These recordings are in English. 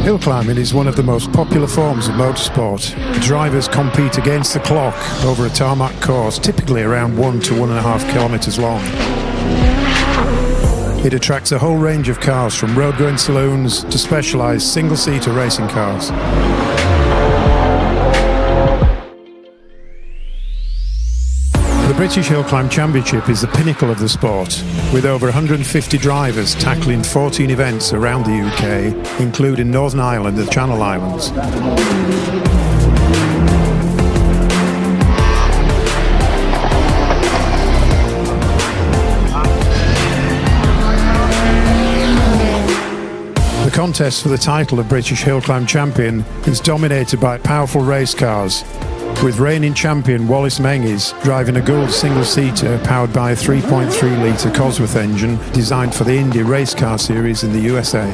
Hill climbing is one of the most popular forms of motorsport. Drivers compete against the clock over a tarmac course, typically around 1 to 1.5 kilometres long. It attracts a whole range of cars, from road-going saloons to specialised single-seater racing cars. The British Hillclimb Championship is the pinnacle of the sport, with over 150 drivers tackling 14 events around the UK, including Northern Ireland and the Channel Islands. The contest for the title of British Hillclimb Champion is dominated by powerful race cars, with reigning champion Wallace Menges driving a Gould single-seater powered by a 3.3-litre Cosworth engine designed for the Indy Race Car Series in the USA.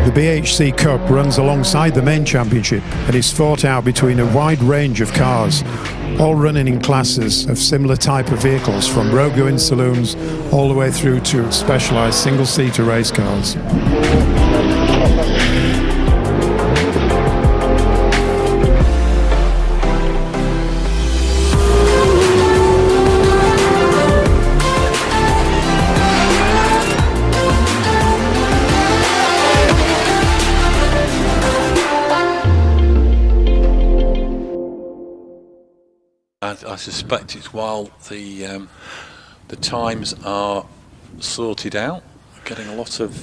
The BHC Cup runs alongside the main championship and is fought out between a wide range of cars, all running in classes of similar type of vehicles, from road-going saloons all the way through to specialised single-seater race cars. I suspect it's while the times are sorted out, getting a lot of...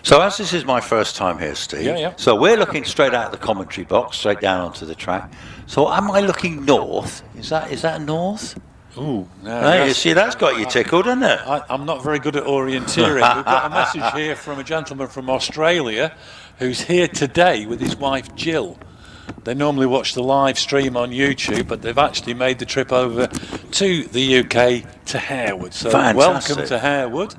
So as this is my first time here, Steve, Yeah. So we're looking straight out of the commentary box, straight down onto the track. So am I looking north? Is that north? Ooh, no, Hey, you see, that's got you tickled, hasn't it? I'm not very good at orienteering. We've got a message here from a gentleman from Australia who's here today with his wife Jill. They normally watch the live stream on YouTube, but they've actually made the trip over to the UK to Harewood. So Fantastic. welcome to Harewood.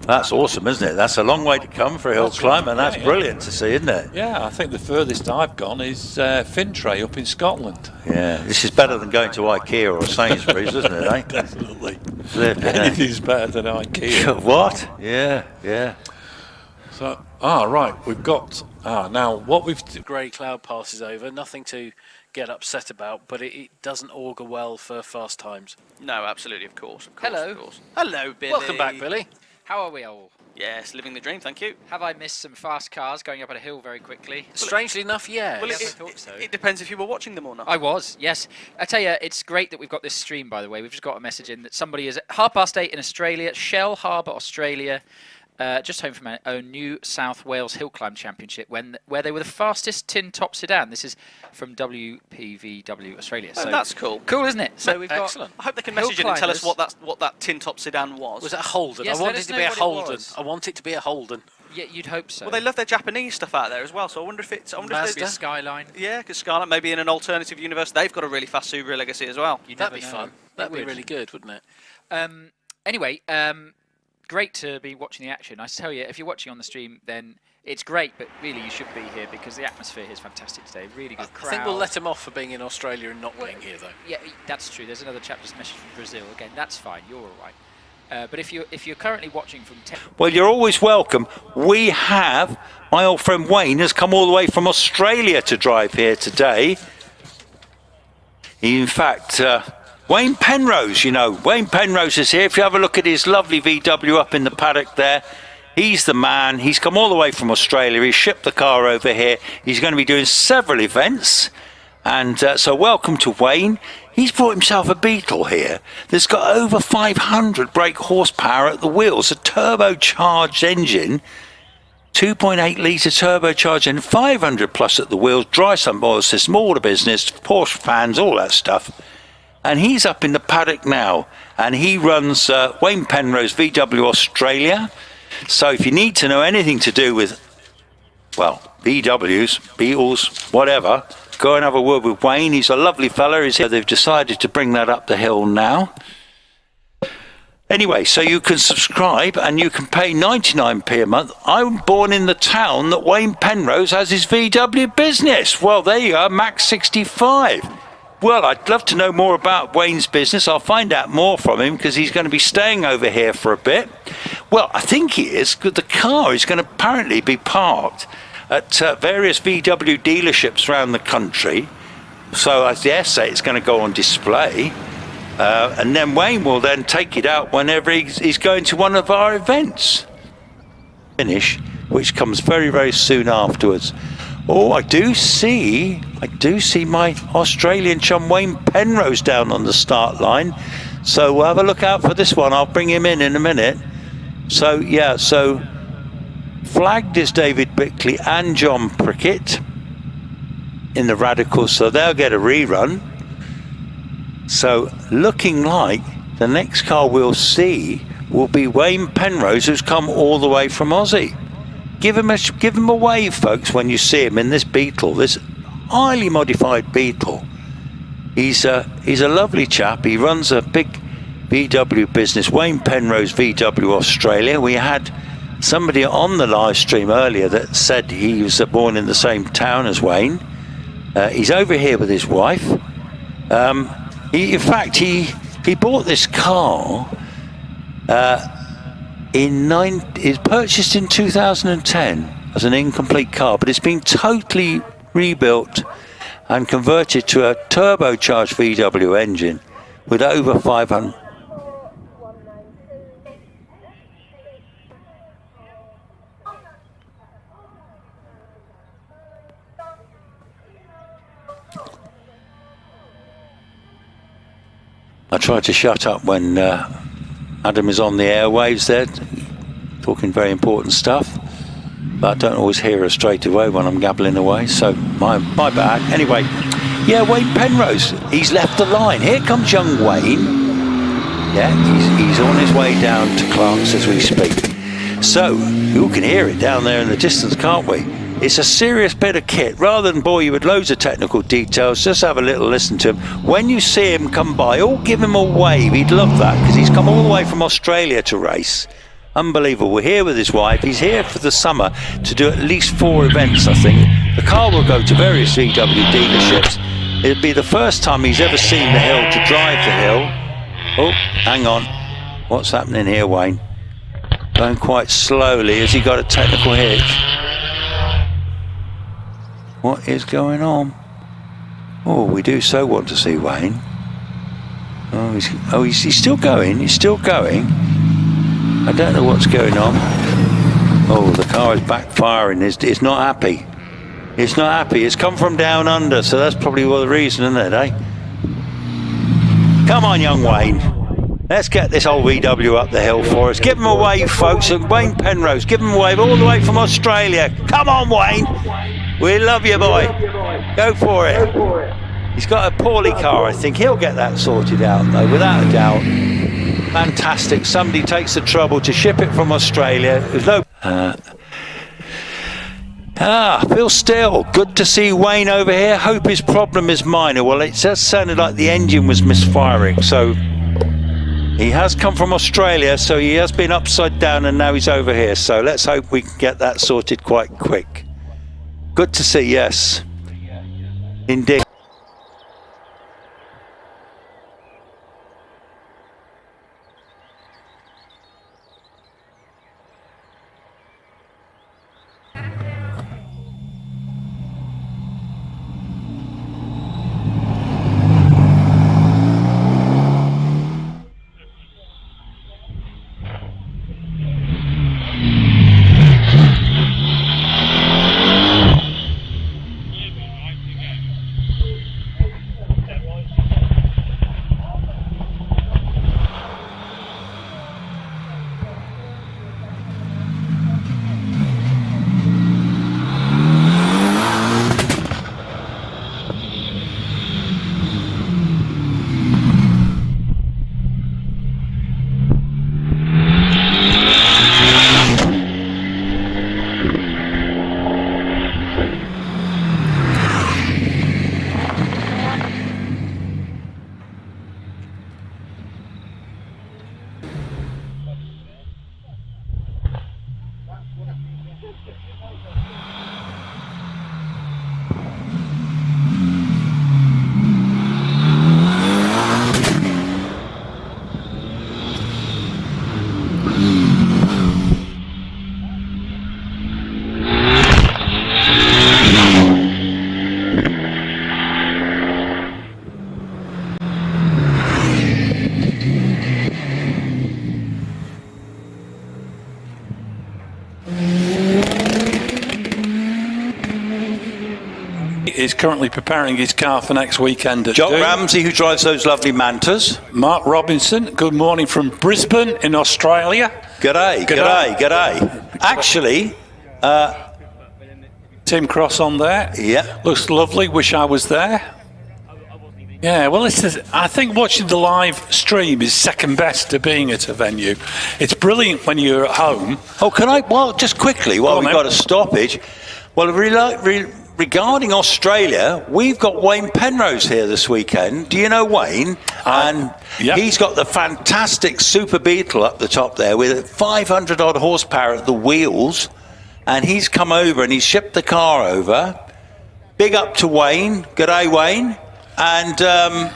That's awesome, isn't it? That's a long way to come for a hill That's climb, right, and that's yeah. brilliant to see, isn't it? Yeah, I think the furthest I've gone is Fintray up in Scotland. Yeah, this is better than going to IKEA or Sainsbury's, isn't it, eh? Definitely. Flipping heck. Anything's better than IKEA. What? Yeah. So, right, we've got... now, what we've... Grey cloud passes over, nothing to get upset about, but it doesn't augur well for fast times. No, absolutely, of course. Hello. Of course. Hello, Billy. Welcome back, Billy. How are we all? Yes, living the dream, thank you. Have I missed some fast cars going up a hill very quickly? Strangely enough, yeah. Well, Yes, I thought so. it depends if you were watching them or not. I was, yes. I tell you, it's great that we've got this stream, by the way. We've just got a message in that somebody is at 8:30 in Australia, Shell Harbour, Australia, just home from our New South Wales Hill Climb Championship, where they were the fastest tin-top sedan. This is from WPVW Australia. Oh, So that's cool. cool, isn't it? So we've got... Excellent. I hope they can Hill message in and tell us climbers. what that tin-top sedan was. Was it a Holden? Yes, I let want it us to know be a what it Holden. was. I want it to be a Holden. Yeah, you'd hope so. Well, they love their Japanese stuff out there as well, so I wonder if it's... I wonder if Mazda? there's- Skyline. Yeah, because Scarlet, maybe in an alternative universe, they've got a really fast Subaru Legacy as well. You That'd never be know. fun. That'd be would. really good, wouldn't it? Anyway, great to be watching the action. I tell you, if you're watching on the stream, then it's great, but really you should be here because the atmosphere here is fantastic today. Really good crowd. I think we'll let him off for being in Australia and not being here, though. Yeah, that's true. There's another chap just messaged from Brazil. Again, that's fine. You're all right. But if you're currently watching from... Well, you're always welcome. We have, my old friend Wayne has come all the way from Australia to drive here today. In fact, Wayne Penrose, Wayne Penrose is here. If you have a look at his lovely VW up in the paddock there, he's the man. He's come all the way from Australia. He's shipped the car over here. He's going to be doing several events. And so welcome to Wayne. He's brought himself a Beetle here that's got over 500 brake horsepower at the wheels, a turbocharged engine, 2.8 litre turbocharged engine, 500 plus at the wheels, dry sump oil system, all the business, Porsche fans, all that stuff. And he's up in the paddock now, and he runs Wayne Penrose VW Australia. So if you need to know anything to do with, well, VWs, Beetles, whatever, go and have a word with Wayne. He's a lovely fella. He's here. They've decided to bring that up the hill now. Anyway, so you can subscribe and you can pay 99p a month. I'm born in the town that Wayne Penrose has his VW business. Well, there you are, Max 65. Well, I'd love to know more about Wayne's business. I'll find out more from him because he's going to be staying over here for a bit. Well, I think he is, because the car is going to apparently be parked at various VW dealerships around the country. So I dare say it's going to go on display. And then Wayne will then take it out whenever he's going to one of our events. Finish, which comes very, very soon afterwards. Oh, I do see my Australian chum Wayne Penrose down on the start line. So we'll have a look out for this one. I'll bring him in a minute. So, yeah, so flagged is David Bickley and John Prickett in the Radicals, so they'll get a rerun. So looking like the next car we'll see will be Wayne Penrose, who's come all the way from Aussie. Give him a wave, folks, when you see him in this Beetle, this highly modified Beetle. He's a lovely chap. He runs a big VW business, Wayne Penrose VW Australia. We had somebody on the live stream earlier that said he was born in the same town as Wayne. He's over here with his wife. In fact, he bought this car. It's purchased in 2010 as an incomplete car, but it's been totally rebuilt and converted to a turbocharged VW engine with over 500. I try to shut up when Adam is on the airwaves there, talking very important stuff, but I don't always hear her straight away when I'm gabbling away, so my bad. Anyway, yeah, Wayne Penrose, he's left the line. Here comes young Wayne. Yeah, he's on his way down to Clark's as we speak. So, you can hear it down there in the distance, can't we? It's a serious bit of kit. Rather than bore you with loads of technical details, just have a little listen to him. When you see him come by, give him a wave. He'd love that, because he's come all the way from Australia to race. Unbelievable. We're here with his wife. He's here for the summer to do at least 4 events, I think. The car will go to various VW dealerships. It'll be the first time he's ever seen the hill to drive the hill. Oh, hang on. What's happening here, Wayne? Going quite slowly. Has he got a technical hitch? What is going on? Oh, we do so want to see Wayne. He's still going. He's still going. I don't know what's going on. Oh, the car is backfiring. It's not happy. It's not happy. It's come from down under, so that's probably the reason, isn't it, eh? Come on, young Wayne. Let's get this old VW up the hill for us. Give him a wave, folks. And Wayne Penrose, give him a wave all the way from Australia. Come on, Wayne. We love you, boy. Go for it. He's got a poorly car, I think. He'll get that sorted out, though, without a doubt. Fantastic. Somebody takes the trouble to ship it from Australia. There's no... Phil Still. Good to see Wayne over here. Hope his problem is minor. Well, it just sounded like the engine was misfiring, so... He has come from Australia, so he has been upside down and now he's over here. So let's hope we can get that sorted quite quick. Good to see, yes. Indeed. is currently preparing his car for next weekend at Jock Doom. Ramsey, who drives those lovely Mantas. Mark Robinson, good morning from Brisbane in Australia. G'day. Actually, Tim Cross on there. yeah. Looks lovely. Wish I was there. Yeah, well, I think watching the live stream is second best to being at a venue. It's brilliant when you're at home. Oh, can I? Well, just quickly, while Go on, we've then. got a stoppage. Well, regarding Australia, we've got Wayne Penrose here this weekend. Do you know Wayne? And yep. he's got the fantastic Super Beetle up the top there with 500 odd horsepower at the wheels. And he's come over and he's shipped the car over. Big up to Wayne. G'day, Wayne. And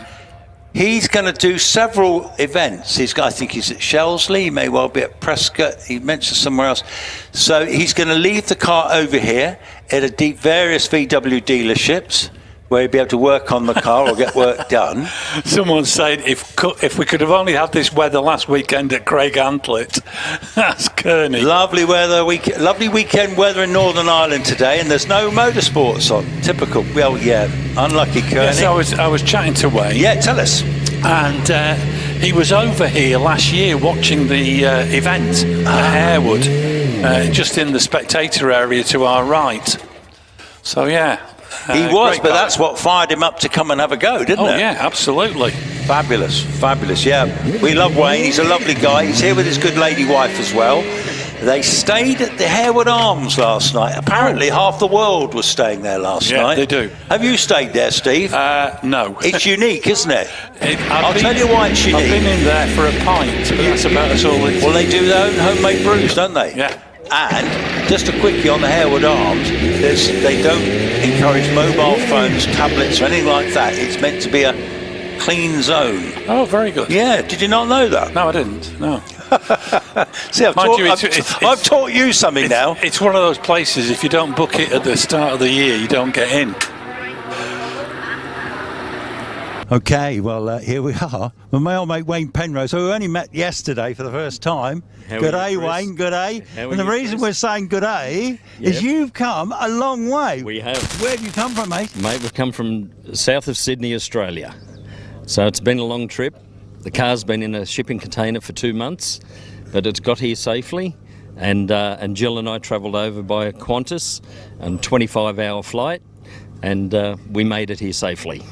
he's going to do several events. I think he's at Shelsley. He may well be at Prescott. He mentioned somewhere else. So he's going to leave the car over here at various VW dealerships where he'll be able to work on the car or get work done. Someone said if we could have only had this weather last weekend at Craig Antlet. That's Kearney. Lovely weekend weather in Northern Ireland today, and there's no motorsports on. Typical. Well, yeah, unlucky Kearney. Yes, I was chatting to Wayne. Yeah, tell us. And he was over here last year watching the event at Harewood, just in the spectator area to our right. So, yeah. He was, great but guy. that's what fired him up to come and have a go, didn't it? Oh, yeah, absolutely. Fabulous, yeah. We love Wayne. He's a lovely guy. He's here with his good lady wife as well. They stayed at the Harewood Arms last night. Apparently half the world was staying there last night. Yeah, they do. Have you stayed there, Steve? No. It's unique, isn't it? I'll tell you why it's unique. I've been in there for a pint, but that's about as all it's... Well, they do their own homemade brews, don't they? Yeah. And just a quickie on the Harewood Arms, they don't encourage mobile phones, tablets, or anything like that. It's meant to be a clean zone. Oh, very good. Yeah, did you not know that? No, I didn't. No. See, I've taught you something now. It's one of those places, if you don't book it at the start of the year, you don't get in. Okay, well, here we are. My old mate Wayne Penrose, who we only met yesterday for the first time. Good day, Wayne, good day. And the reason we're saying good day is you've come a long way. We have. Where have you come from, mate? Mate, we've come from south of Sydney, Australia. So it's been a long trip. The car's been in a shipping container for 2 months, but it's got here safely. And Jill and I travelled over by a Qantas, a 25-hour flight, and we made it here safely.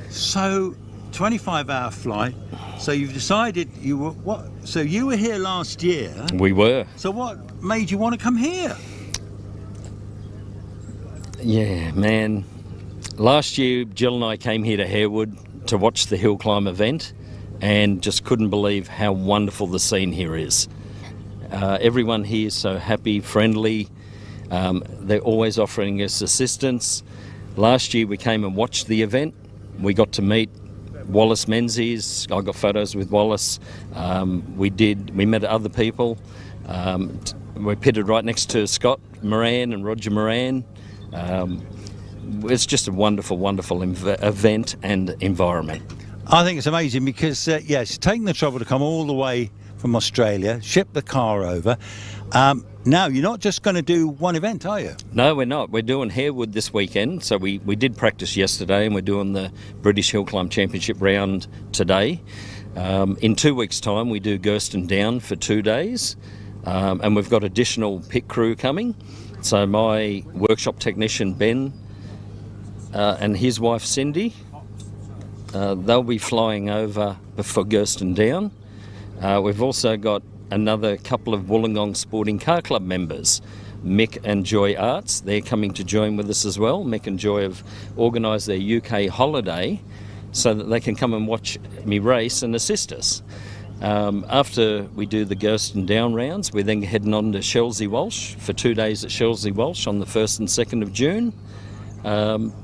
So, 25-hour flight. So you've decided you were what? So you were here last year. We were. So what made you want to come here? Yeah, man. Last year, Jill and I came here to Harewood to watch the Hillclimb event and just couldn't believe how wonderful the scene here is. Everyone here is so happy, friendly. They're always offering us assistance. Last year we came and watched the event. We got to meet Wallace Menzies. I got photos with Wallace. We met other people. We're pitted right next to Scott Moran and Roger Moran. It's just a wonderful event and environment. I think it's amazing because, yes, taking the trouble to come all the way from Australia, ship the car over. Now, you're not just going to do one event, are you? No, we're not. We're doing Harewood this weekend. So we did practice yesterday and we're doing the British Hillclimb Championship round today. In 2 weeks' time, we do Gurston Down for 2 days. And we've got additional pit crew coming. So my workshop technician, Ben, and his wife, Cindy, they'll be flying over for Gurston Down. We've also got another couple of Wollongong Sporting Car Club members, Mick and Joy Arts. They're coming to join with us as well. Mick and Joy have organised their UK holiday so that they can come and watch me race and assist us. After we do the Gurston Down rounds, we're then heading on to Shelsley Walsh for 2 days at Shelsley Walsh on the 1st and 2nd of June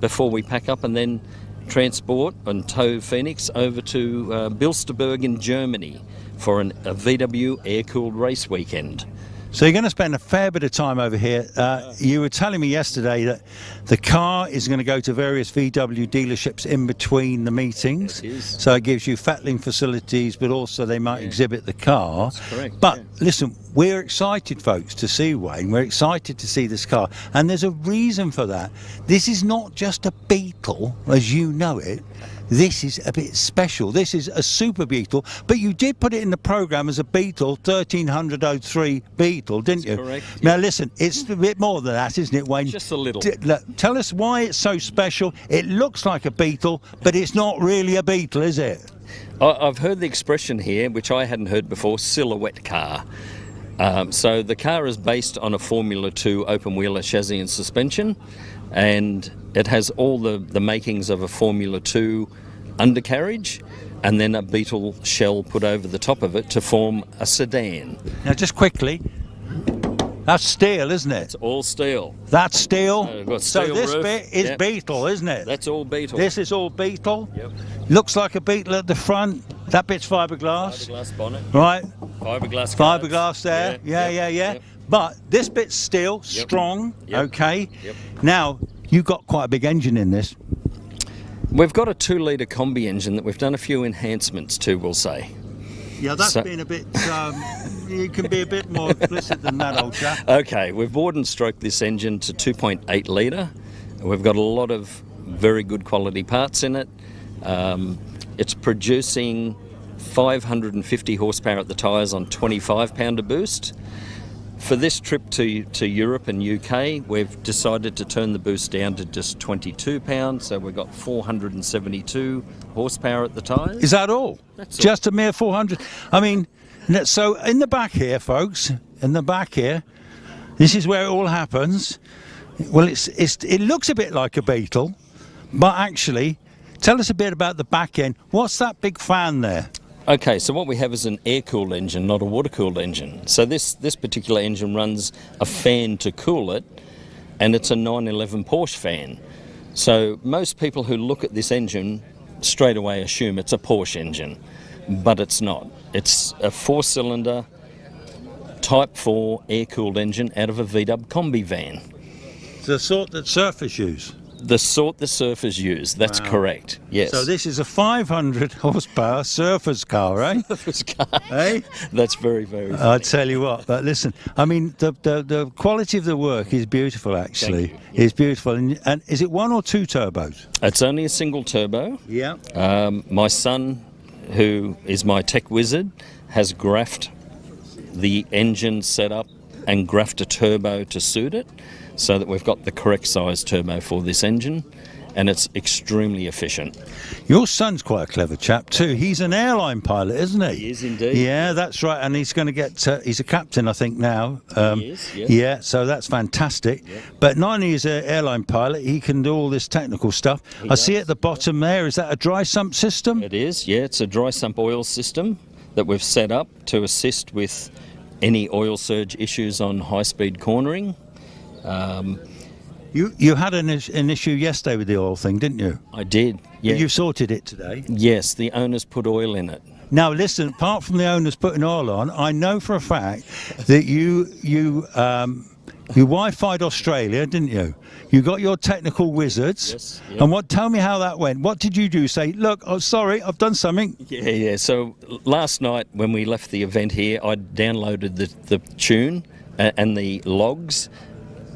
before we pack up and then transport and tow Phoenix over to Bilsterberg in Germany for a VW air-cooled race weekend. So you're going to spend a fair bit of time over here. You were telling me yesterday that the car is going to go to various VW dealerships in between the meetings. It is. So it gives you fettling facilities, but also they might exhibit the car. That's correct, But yeah. listen, we're excited, folks, to see Wayne. We're excited to see this car. And there's a reason for that. This is not just a Beetle, as you know it. This is a bit special. This is a super Beetle, but you did put it in the programme as a Beetle 1303 Beetle, didn't you? correct, Now listen, it's a bit more than that, isn't it, Wayne? Just a little. Look, tell us why it's so special. It looks like a Beetle, but it's not really a Beetle, is it? I've heard the expression here, which I hadn't heard before, silhouette car. So the car is based on a Formula 2 open-wheeler chassis and suspension, and it has all the makings of a Formula 2 undercarriage, and then a Beetle shell put over the top of it to form a sedan. Now, just quickly, that's steel, isn't it? It's all steel. That's steel. we've got So steel this roof, bit is yep. Beetle, isn't it? That's all Beetle. This is all Beetle. Yep. Looks like a Beetle at the front. That bit's fiberglass. Fiberglass bonnet. Right, Fiberglass. fiberglass there. Yeah. Yep. But this bit's steel, strong. Yep. Okay. Yep. Now you've got quite a big engine in this. We've got a 2-litre combi engine that we've done a few enhancements to, we'll say. Yeah, that's So- been a bit. You can be a bit more explicit than that, old chap. Okay, we've bored and stroked this engine to 2.8 litre. We've got a lot of very good quality parts in it. It's producing 550 horsepower at the tyres on 25 pounder boost. For this trip to Europe and UK, we've decided to turn the boost down to just 22 pounds, so we've got 472 horsepower at the tyres. Is that all? That's Just a mere 400. I mean, so in the back here, folks, in the back here, this is where it all happens. Well, it looks a bit like a Beetle, but actually, tell us a bit about the back end. What's that big fan there? Okay, so what we have is an air-cooled engine, not a water-cooled engine. So this particular engine runs a fan to cool it, and it's a 911 Porsche fan. So most people who look at this engine straight away assume it's a Porsche engine, but it's not. It's a 4-cylinder Type 4 air-cooled engine out of a VW combi van. The sort that surfers use. The sort the surfers use, that's correct, yes. So this is a 500 horsepower surfer's car, eh? Surfer's car. Eh? That's very, very funny. I tell you what, but listen, I mean, the quality of the work is beautiful, actually. Thank you. It's beautiful. And is it 1 or 2 turbos? It's only a single turbo. Yeah. My son, who is my tech wizard, has graphed the engine setup and graphed a turbo to suit it, so that we've got the correct size turbo for this engine, and it's extremely efficient. Your son's quite a clever chap too. He's an airline pilot, isn't he? He is indeed. Yeah, that's right. And he's going to get. He's a captain, I think, now. He is, yes. Yeah, so that's fantastic. Yep. But not only is he an airline pilot, he can do all this technical stuff. I see at the bottom there. Is that a dry sump system? It is, yeah. It's a dry sump oil system that we've set up to assist with any oil surge issues on high-speed cornering. You had an issue yesterday with the oil thing, didn't you? I did, yeah. But you sorted it today. Yes, the owners put oil in it. Now listen, apart from the owners putting oil on, I know for a fact that you Wi-Fi'd Australia, didn't you? You got your technical wizards. Yes, yep. And tell me how that went. What did you do? Say, look, oh sorry, I've done something. Yeah. So last night when we left the event here, I downloaded the tune and the logs,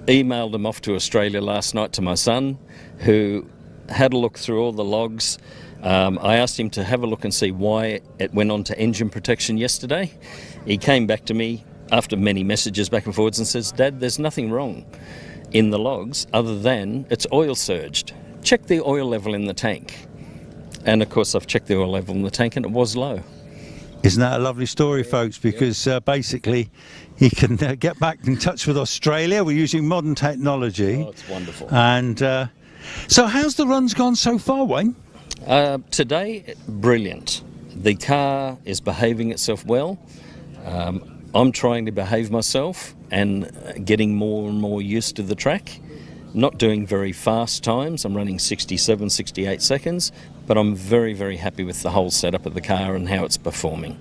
emailed them off to Australia last night to my son, who had a look through all the logs. I asked him to have a look and see why it went on to engine protection yesterday. He came back to me after many messages back and forwards and says, Dad, there's nothing wrong in the logs other than it's oil surged. Check the oil level in the tank. And of course I've checked the oil level in the tank and it was low. Isn't that a lovely story, folks? Because basically he can get back in touch with Australia. We're using modern technology. Oh, it's wonderful. And so how's the runs gone so far, Wayne? Today, brilliant. The car is behaving itself well. I'm trying to behave myself and getting more and more used to the track. Not doing very fast times. I'm running 67, 68 seconds, but I'm very, very happy with the whole setup of the car and how it's performing.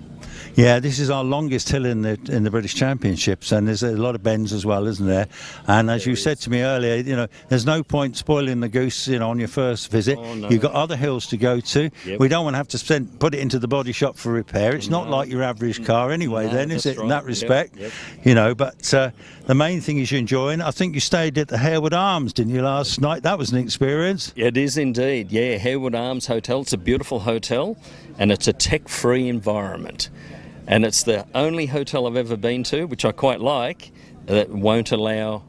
Yeah, this is our longest hill in the British Championships, and there's a lot of bends as well, isn't there? And as you said to me earlier, you know, there's no point spoiling the goose, you know, on your first visit. Oh, no. You've got other hills to go to. Yep. We don't want to have to put it into the body shop for repair. It's not like your average car anyway, No, then, is that's it, in right. that respect? Yep. You know, but the main thing is you're enjoying. I think you stayed at the Harewood Arms, didn't you, last night? That was an experience. It is indeed, yeah. Harewood Arms Hotel. It's a beautiful hotel, and it's a tech-free environment. And it's the only hotel I've ever been to, which I quite like, that won't allow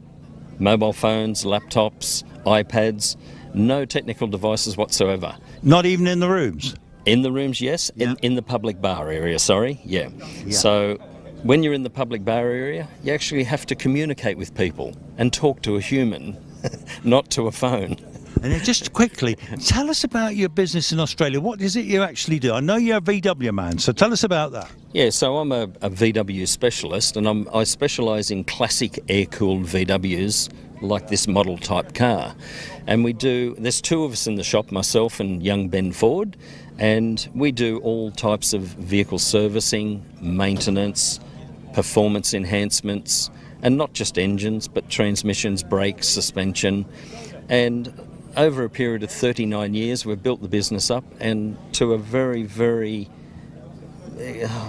mobile phones, laptops, iPads, no technical devices whatsoever. Not even in the rooms? In the rooms, yes. Yeah. In the public bar area, sorry. Yeah. So when you're in the public bar area, you actually have to communicate with people and talk to a human, not to a phone. And then just quickly, tell us about your business in Australia. What is it you actually do? I know you're a VW man, so tell us about that. Yeah, so I'm a VW specialist, and I specialise in classic air-cooled VWs like this model type car. And there's two of us in the shop, myself and young Ben Ford, and we do all types of vehicle servicing, maintenance, performance enhancements, and not just engines, but transmissions, brakes, suspension. And over a period of 39 years, we've built the business up and to a very, very,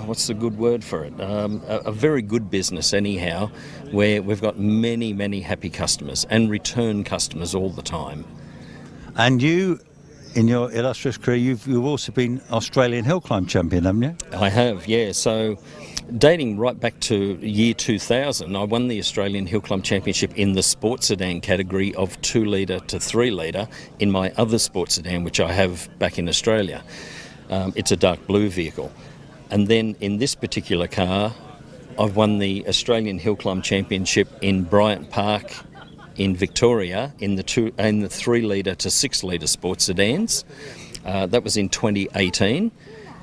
what's the good word for it? A very good business anyhow, where we've got many, many happy customers and return customers all the time. And you, in your illustrious career, you've also been Australian Hillclimb champion, haven't you? I have, yeah. So dating right back to year 2000, I won the Australian Hillclimb Championship in the sports sedan category of 2 litre to 3 litre in my other sports sedan, which I have back in Australia. It's a dark blue vehicle. And then in this particular car, I've won the Australian Hillclimb Championship in Bryant Park in Victoria in the 3 litre to 6 litre sports sedans. That was in 2018.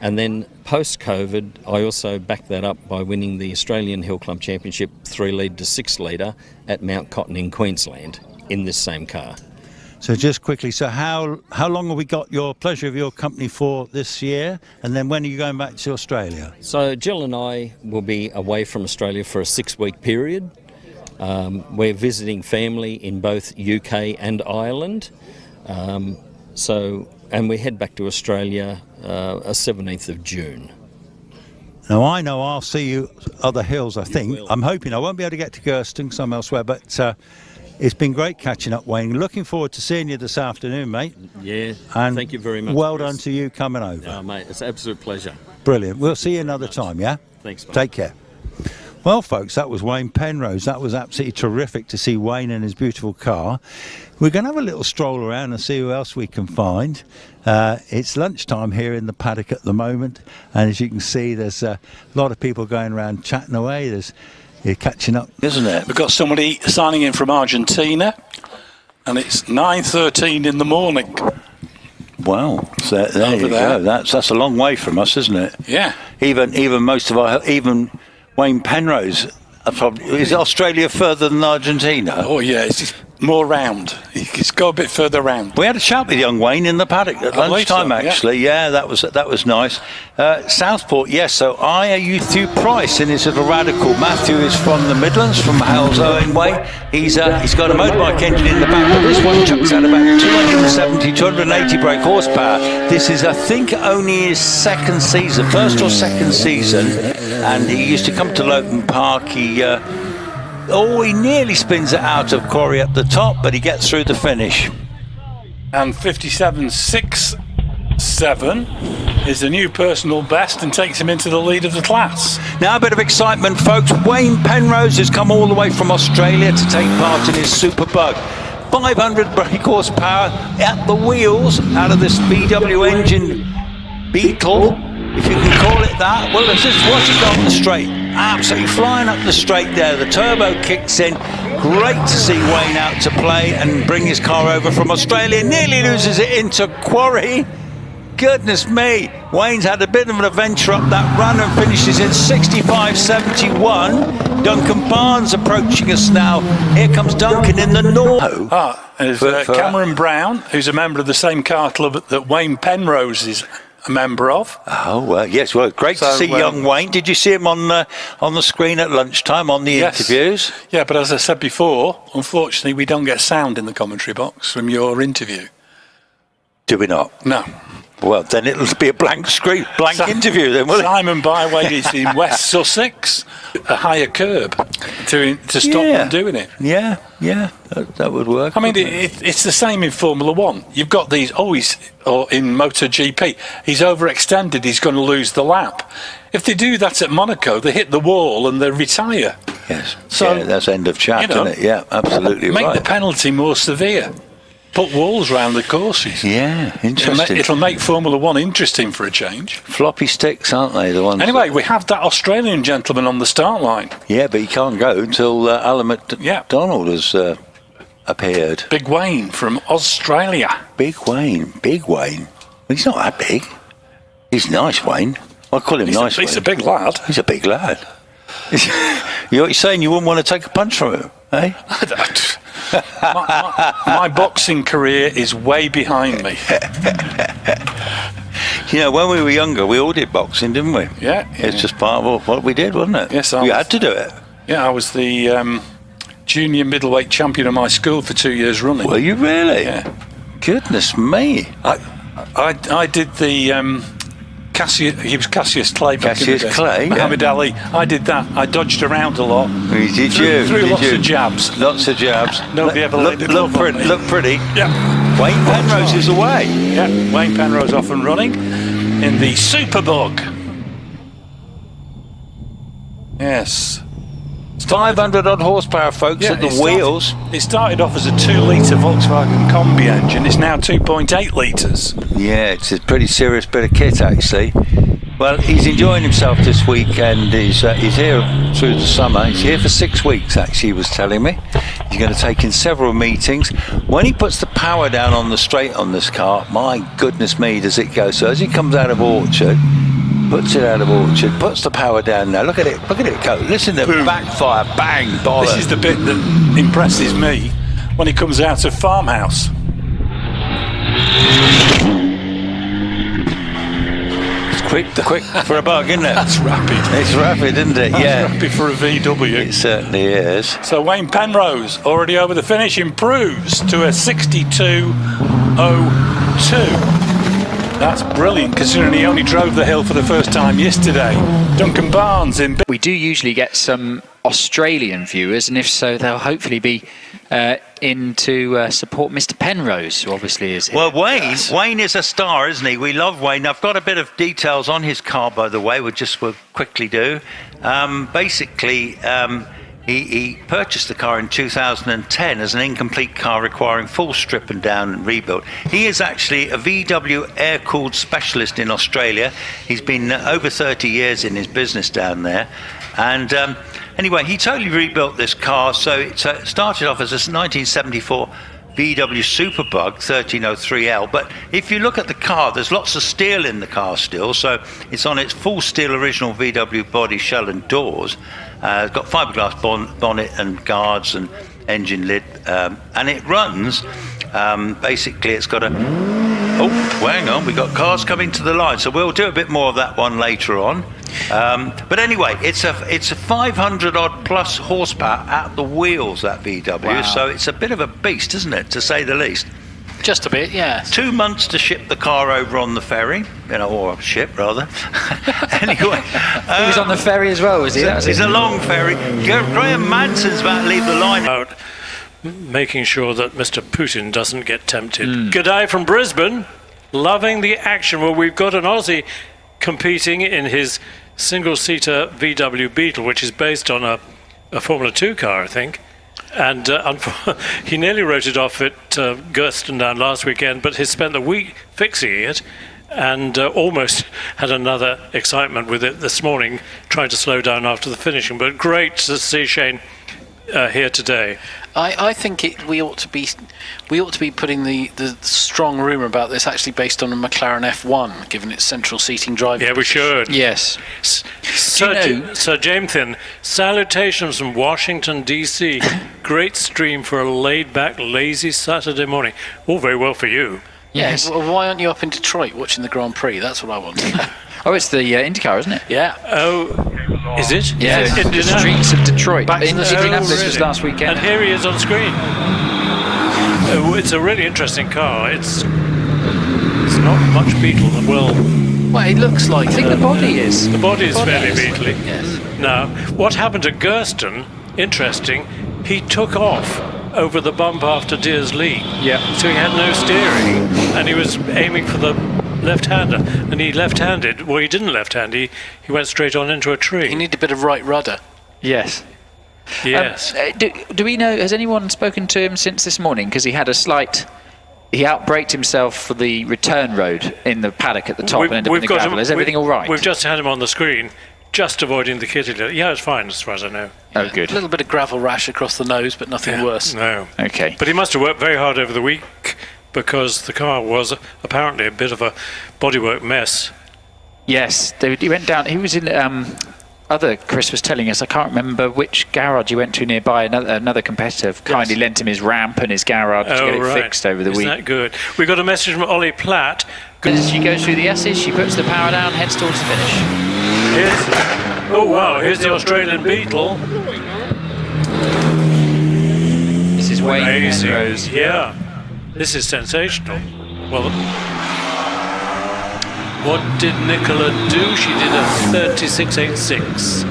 And then post-COVID, I also backed that up by winning the Australian Hillclimb Championship 3 litre to 6 litre at Mount Cotton in Queensland in this same car. So just quickly, so how long have we got your pleasure of your company for this year? And then when are you going back to Australia? So Jill and I will be away from Australia for a 6-week period. We're visiting family in both UK and Ireland. And we head back to Australia 17th of June. Now, I know I'll see you other hills, I think. I'm hoping I won't be able to get to Gersten because I'm elsewhere, but it's been great catching up, Wayne. Looking forward to seeing you this afternoon, mate. Yeah, and thank you very much. Well done to you coming over. Oh, mate, it's an absolute pleasure. Brilliant. We'll see you another time, yeah? Thanks, mate. Take care. Well, folks, that was Wayne Penrose. That was absolutely terrific to see Wayne in his beautiful car. We're going to have a little stroll around and see who else we can find. It's lunchtime here in the paddock at the moment, and as you can see, there's a lot of people going around chatting away. You're catching up, isn't it? We've got somebody signing in from Argentina, and it's 9:13 in the morning. Wow, so there you go. That's a long way from us, isn't it? Yeah. Even most of even Wayne Penrose, is Australia further than Argentina? Oh yeah, it's just more round. It's got a bit further round. We had a chat with young Wayne in the paddock at lunchtime, so, actually. Yeah, that was nice. Southport, yes. So I Matthew Price in his little radical. Matthew is from the Midlands, from Hales Owen Way. He's got a motorbike engine in the back, but this one chucks out about 270, 280 brake horsepower. This is, I think, only his first or second season, and he used to come to Loughton Park. He nearly spins it out of Quarry up the top, but he gets through the finish. And 57.67 is the new personal best and takes him into the lead of the class. Now a bit of excitement, folks. Wayne Penrose has come all the way from Australia to take part in his Superbug. 500 brake horsepower at the wheels out of this VW engine Beetle, if you can call it that. Well, let's just watch it go up the straight. Absolutely flying up the straight there. The turbo kicks in. Great to see Wayne out to play and bring his car over from Australia. Nearly loses it into Quarry. Goodness me. Wayne's had a bit of an adventure up that run and finishes in 65.71. Duncan Barnes approaching us now. Here comes Duncan in the north. There's Cameron Brown, who's a member of the same car club that Wayne Penrose is a member of. Oh, well, yes. Well, great to So, see young Wayne. Did you see him on the screen at lunchtime on the Yes. interviews? Yeah, but as I said before, unfortunately, we don't get sound in the commentary box from your interview. Do we not? No. Well, then it'll be a blank screen, blank interview then, will it? Simon Byway is in West Sussex, a higher curb to stop them doing it. Yeah, that would work. I mean, it's the same in Formula One. You've got these always, or in MotoGP, he's overextended, he's going to lose the lap. If they do that at Monaco, they hit the wall and they retire. Yes. So, yeah, that's end of chat, isn't it? Yeah, absolutely make right. the penalty more severe. Put walls round the courses. Yeah, interesting. It'll make Formula One interesting for a change. Floppy sticks, aren't they? The ones. Anyway, we have that Australian gentleman on the start line. Yeah, but he can't go until Alan McDonald has appeared. Big Wayne from Australia. Big Wayne. Well, he's not that big. He's nice, Wayne. I call him nice. He's a big lad. He's a big lad. You're saying you wouldn't want to take a punch from him, eh? my boxing career is way behind me. You know, when we were younger, we all did boxing, didn't we? Yeah. It's just part of what we did, wasn't it? Yes, you had to do it. Yeah, I was the junior middleweight champion of my school for 2 years running. Were you really? Yeah. Goodness me. I did the he was Cassius Clay. Cassius Clay, Muhammad Ali. I did that. I dodged around a lot. Did you? Threw lots of jabs. Lots of jabs. Nobody ever laid it look pretty. Look pretty. Yeah. Wayne Penrose is away. Yeah. Wayne Penrose off and running in the Superbug. Yes. 500 odd horsepower, folks, at the wheels. It started off as a 2-litre Volkswagen Combi engine. It's now 2.8 litres. Yeah, it's a pretty serious bit of kit, actually. Well, he's enjoying himself this weekend. He's here through the summer. He's here for 6 weeks, actually, he was telling me. He's going to take in several meetings. When he puts the power down on the straight on this car, my goodness me, does it go. So as he comes out of Orchard, puts the power down now. Look at it go. Listen to the backfire, bang, bollocks. This is the bit that impresses me when he comes out of Farmhouse. It's quick for a bug, isn't it? That's rapid. It's rapid, isn't it? That's rapid for a VW. It certainly is. So Wayne Penrose, already over the finish, improves to a 62.02. That's brilliant, considering he only drove the hill for the first time yesterday. Duncan Barnes in... We do usually get some Australian viewers, and if so, they'll hopefully be in to support Mr. Penrose, who obviously is here. Well, Wayne is a star, isn't he? We love Wayne. I've got a bit of details on his car, by the way, we'll quickly do. Basically, he purchased the car in 2010 as an incomplete car requiring full strip and down and rebuild. He is actually a VW air-cooled specialist in Australia. He's been over 30 years in his business down there. And anyway, he totally rebuilt this car. So it started off as a 1974 VW Superbug 1303L, but if you look at the car, there's lots of steel in the car still, so it's on its full steel original VW body, shell and doors. It's got fiberglass bonnet and guards and engine lid, and it runs, basically it's got a, hang on, we've got cars coming to the line, so we'll do a bit more of that one later on. But anyway, it's a 500 odd plus horsepower at the wheels, that VW. Wow. So it's a bit of a beast, isn't it, to say the least? Just a bit, yeah. 2 months to ship the car over on the ferry, or ship rather. Anyway, he was on the ferry as well, was he? It's a long ferry. Graham Manson's about to leave the line. About making sure that Mr. Putin doesn't get tempted. G'day from Brisbane. Loving the action. Well, we've got an Aussie competing in his single-seater VW Beetle, which is based on a Formula 2 car, I think. And he nearly wrote it off at Gerstendown last weekend, but he spent the week fixing it and almost had another excitement with it this morning, trying to slow down after the finishing. But great to see Shane here today. I think we ought to be putting the strong rumour about this actually based on a McLaren F1, given its central seating drive. Yeah, we should. Yes. Sir James, salutations from Washington, D.C. Great stream for a laid-back, lazy Saturday morning. All very well for you. Yes. Yeah, well, why aren't you up in Detroit watching the Grand Prix? That's what I want to know. Oh, it's the IndyCar, isn't it? Yeah. Oh, is it? Yeah, Is it the streets of Detroit. Back to the Indianapolis was last weekend. And here he is on screen. It's a really interesting car. It's not much Beetle. Well, it looks like. I think the body is. The body is fairly Beetle-y. Yes. Now, what happened to Gersten? Interesting. He took off over the bump after Deers Lee. Yeah. So he had no steering, and he was aiming for the left-hander, and he left-handed. Well, he didn't left-hand. He went straight on into a tree. You need a bit of right rudder. Yes. Yes. Do we know? Has anyone spoken to him since this morning? Because he had a slight. He outbraked himself for the return road in the paddock at the top and ended up in the gravel. Is everything all right? We've just had him on the screen, just avoiding the kitty litter. Yeah, it's fine as far as I know. Oh, good. A little bit of gravel rash across the nose, but nothing worse. No. Okay. But he must have worked very hard over the week because the car was apparently a bit of a bodywork mess. Yes, he went down. He was in. Chris was telling us, I can't remember which garage he went to nearby. Another competitor kindly lent him his ramp and his garage to get it fixed over the week. Isn't that good? We got a message from Ollie Platt. As she goes through the S's, she puts the power down, heads towards the finish. Here's the Australian Beetle. This is Wayne Penrose. Yeah, this is sensational. Well, what did Nicola do? She did a 36.86.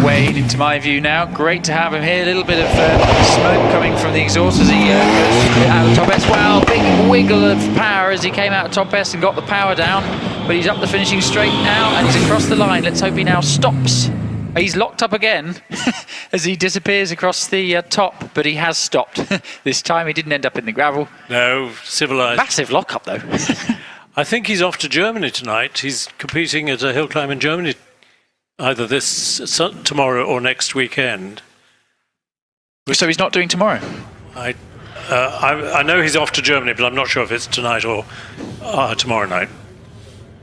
Wayne, into my view now. Great to have him here. A little bit of smoke coming from the exhaust as he goes out of top S. Wow, big wiggle of power as he came out of top S and got the power down. But he's up the finishing straight now and he's across the line. Let's hope he now stops. He's locked up again as he disappears across the top, but he has stopped. This time he didn't end up in the gravel. No, civilised. Massive lock-up though. I think he's off to Germany tonight. He's competing at a hill climb in Germany, either tomorrow or next weekend. So he's not doing tomorrow? I know he's off to Germany, but I'm not sure if it's tonight or tomorrow night.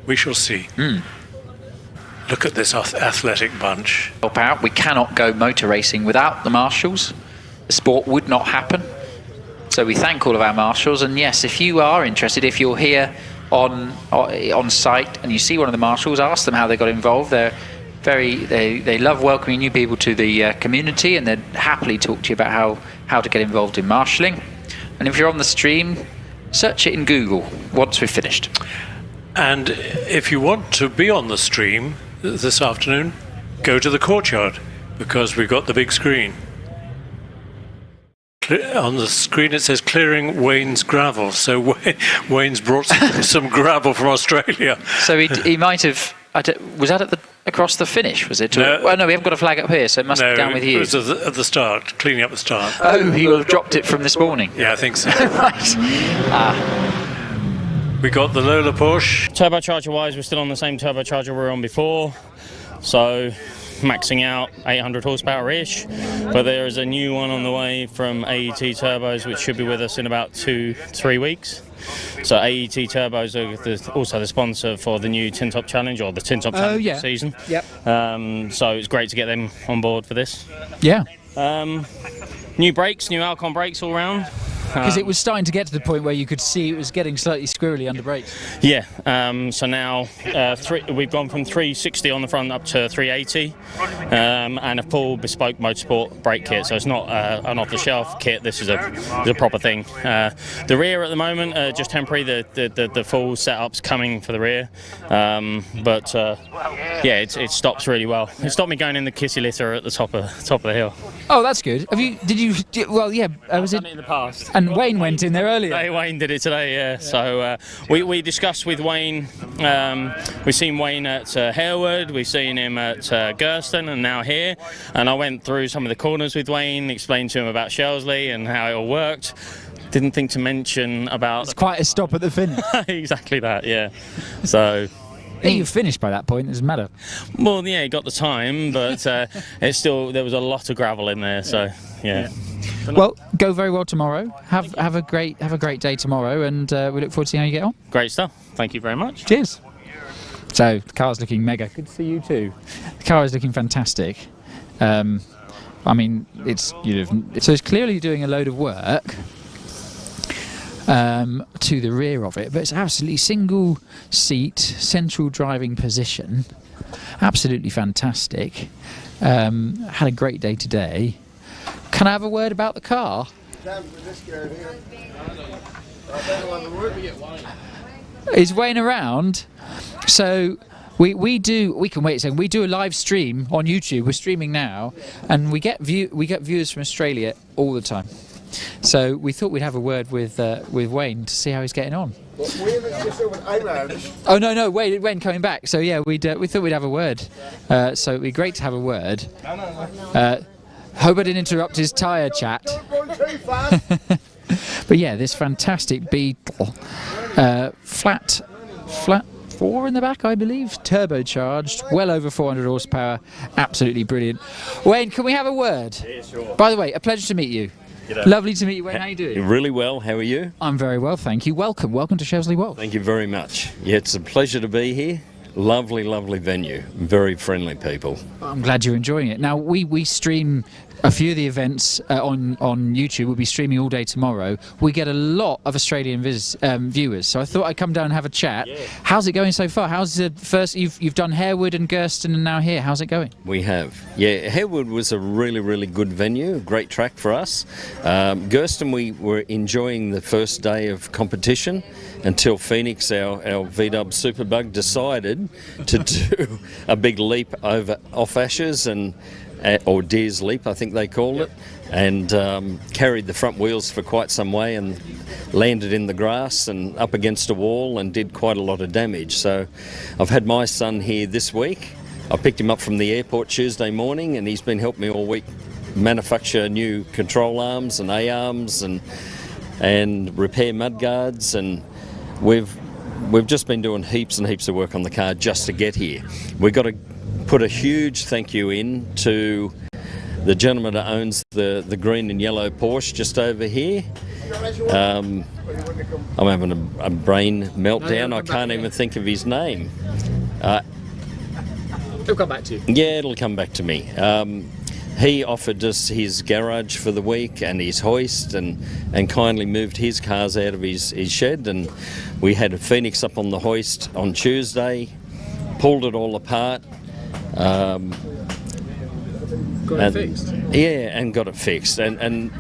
We shall see. Look at this athletic bunch. Help out. We cannot go motor racing without the marshals. The sport would not happen. So we thank all of our marshals. And yes, if you are interested, if you're here on site and you see one of the marshals, ask them how they got involved. They love welcoming new people to the community, and they'd happily talk to you about how to get involved in marshalling. And if you're on the stream, search it in Google once we've finished. And if you want to be on the stream this afternoon, go to the courtyard, because we've got the big screen. On the screen it says clearing Wayne's gravel, so Wayne's brought some gravel from Australia. So he might have. Was that across the finish? Was it? No. Well, no, we haven't got a flag up here, so it must be down with you. It was at the start, cleaning up the start. Oh, he will have dropped it from this morning. Yeah, I think so. Right. We got the Lola push. Turbocharger wise, we're still on the same turbocharger we were on before, so maxing out 800 horsepower-ish, but there is a new one on the way from AET Turbos, which should be with us in about 2-3 weeks. So AET Turbos are also the sponsor for the new Tin Top Challenge, or the Tin Top Challenge season. Yep. So it's great to get them on board for this. Yeah. New brakes, new Alcon brakes all round. Because it was starting to get to the point where you could see it was getting slightly squirrely under brakes. Yeah, so now we've gone from 360 on the front up to 380, and a full bespoke motorsport brake kit. So it's not an off-the-shelf kit. This is a proper thing. The rear at the moment just temporary. The full setup's coming for the rear, but yeah, it stops really well. It stopped me going in the kissy litter at the top of the hill. Oh, that's good. Well, yeah. I've done it in the past. And Wayne went in there earlier. Hey, Wayne did it today, yeah. So we discussed with Wayne. We've seen Wayne at Harewood, we've seen him at Gersten, and now here. And I went through some of the corners with Wayne, explained to him about Shelsley and how it all worked. Didn't think to mention about... It's quite a stop at the finish. Exactly that, yeah. So... Yeah, you finished by that point, it doesn't matter. Well, yeah, he got the time, but it's still, there was a lot of gravel in there, so yeah. Well, go very well tomorrow. Have a great day tomorrow, and we look forward to seeing how you get on. Great stuff. Thank you very much. Cheers. So the car's looking mega. Good to see you too. The car is looking fantastic. I mean, so it's clearly doing a load of work. to the rear of it, but it's absolutely single seat, central driving position. Absolutely fantastic. Had a great day today. Can I have a word about the car? Is Wayne around? So we can wait a second. We do a live stream on YouTube. We're streaming now, and we get viewers from Australia all the time. So we thought we'd have a word with Wayne to see how he's getting on. Oh no, Wayne coming back. So yeah, we thought we'd have a word. So it'd be great to have a word. Hope I didn't interrupt his tyre chat. But yeah, this fantastic Beetle, flat 4 in the back, I believe, turbocharged, well over 400 horsepower, absolutely brilliant. Wayne, can we have a word? Yeah, sure. By the way, a pleasure to meet you. G'day. Lovely to meet you, Wayne. How are you doing? Really well. How are you? I'm very well, thank you. Welcome to Chesley Wells. Thank you very much. Yeah, it's a pleasure to be here. Lovely, lovely venue. Very friendly people. I'm glad you're enjoying it. Now, we stream a few of the events on YouTube. We'll be streaming all day tomorrow. We get a lot of Australian viewers, so I thought I'd come down and have a chat. Yeah. How's it going so far? How's the first? You've done Harewood and Gersten, and now here. How's it going? We have. Yeah, Harewood was a really, really good venue. Great track for us. Gersten, we were enjoying the first day of competition until Phoenix, our VW Superbug, decided to do a big leap off Ashes or Deer's Leap, I think they called it, and carried the front wheels for quite some way and landed in the grass and up against a wall and did quite a lot of damage. So I've had my son here this week. I picked him up from the airport Tuesday morning, and he's been helping me all week manufacture new control arms and A-arms and repair mudguards, and we've just been doing heaps and heaps of work on the car just to get here. We've got to put a huge thank you in to the gentleman that owns the green and yellow Porsche just over here. I'm having a brain meltdown. I can't even think of his name. It'll come back to you. Yeah, it'll come back to me. He offered us his garage for the week and his hoist, and kindly moved his cars out of his shed, and we had a Phoenix up on the hoist on Tuesday, pulled it all apart. Got it fixed? Yeah, and got it fixed. And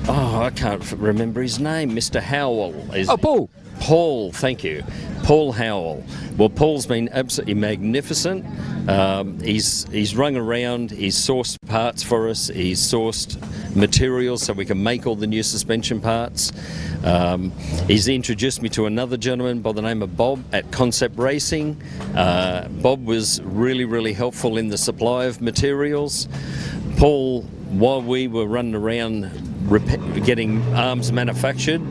I can't remember his name. Mr. Howell. Paul. Paul, thank you. Paul Howell. Well, Paul's been absolutely magnificent. He's rung around, he's sourced parts for us, he's sourced materials so we can make all the new suspension parts. He's introduced me to another gentleman by the name of Bob at Concept Racing. Bob was really, really helpful in the supply of materials. Paul, while we were running around getting arms manufactured,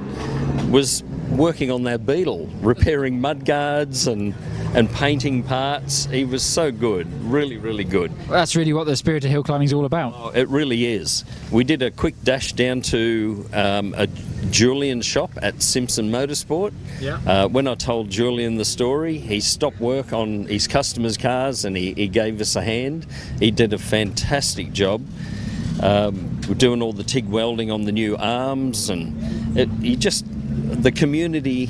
was working on that Beetle, repairing mudguards and painting parts. He was so good, really, really good. Well, that's really what the spirit of hill climbing is all about. Oh, it really is. We did a quick dash down to a Julian shop at Simpson Motorsport. Yeah. When I told Julian the story, he stopped work on his customers' cars and he gave us a hand. He did a fantastic job. We're doing all the TIG welding on the new arms, and the community,